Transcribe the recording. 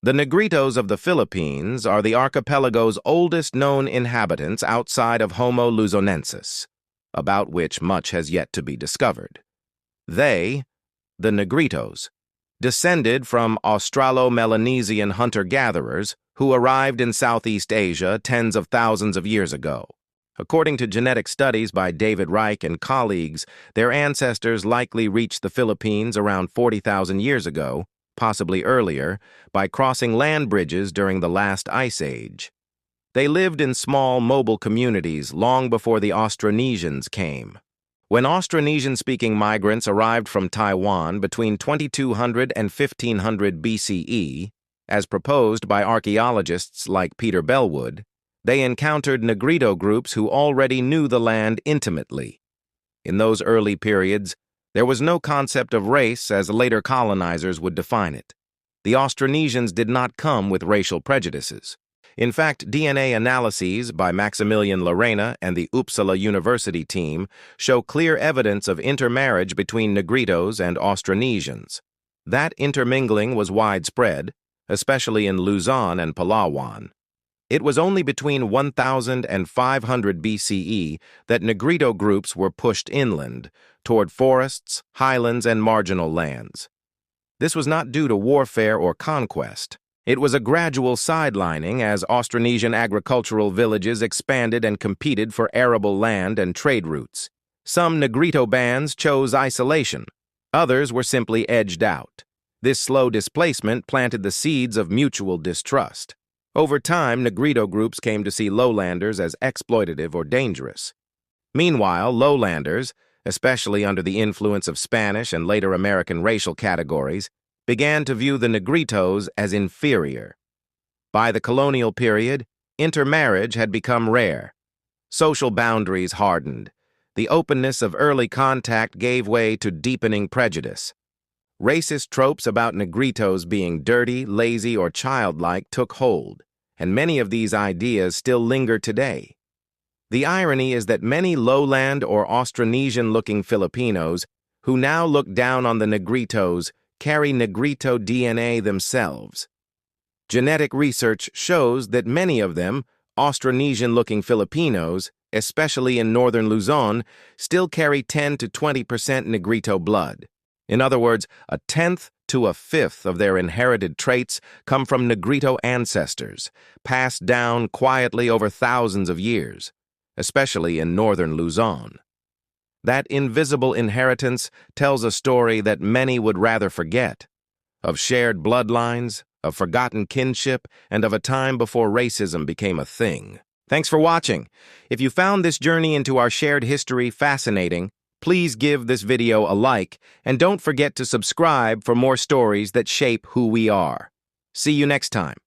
The Negritos of the Philippines are the archipelago's oldest known inhabitants outside of Homo luzonensis, about which much has yet to be discovered. They, the Negritos, descended from Australo-Melanesian hunter-gatherers who arrived in Southeast Asia tens of thousands of years ago. According to genetic studies by David Reich and colleagues, their ancestors likely reached the Philippines around 40,000 years ago, possibly earlier, by crossing land bridges during the last ice age. They lived in small, mobile communities long before the Austronesians came. When Austronesian-speaking migrants arrived from Taiwan between 2200 and 1500 BCE, as proposed by archaeologists like Peter Bellwood, they encountered Negrito groups who already knew the land intimately. In those early periods, there was no concept of race as later colonizers would define it. The Austronesians did not come with racial prejudices. In fact, DNA analyses by Maximilian Lorena and the Uppsala University team show clear evidence of intermarriage between Negritos and Austronesians. That intermingling was widespread, especially in Luzon and Palawan. It was only between 1000 and 500 BCE that Negrito groups were pushed inland, toward forests, highlands, and marginal lands. This was not due to warfare or conquest. It was a gradual sidelining as Austronesian agricultural villages expanded and competed for arable land and trade routes. Some Negrito bands chose isolation. Others were simply edged out. This slow displacement planted the seeds of mutual distrust. Over time, Negrito groups came to see lowlanders as exploitative or dangerous. Meanwhile, lowlanders, especially under the influence of Spanish and later American racial categories, began to view the Negritos as inferior. By the colonial period, intermarriage had become rare. Social boundaries hardened. The openness of early contact gave way to deepening prejudice. Racist tropes about Negritos being dirty, lazy, or childlike took hold, and many of these ideas still linger today. The irony is that many lowland or Austronesian-looking Filipinos who now look down on the Negritos carry Negrito DNA themselves. Genetic research shows that many of them, Austronesian-looking Filipinos, especially in northern Luzon, still carry 10 to 20% Negrito blood. In other words, a tenth to a fifth of their inherited traits come from Negrito ancestors, passed down quietly over thousands of years, especially in northern Luzon. That invisible inheritance tells a story that many would rather forget, of shared bloodlines, of forgotten kinship, and of a time before racism became a thing. Thanks for watching. If you found this journey into our shared history fascinating, please give this video a like, and don't forget to subscribe for more stories that shape who we are. See you next time.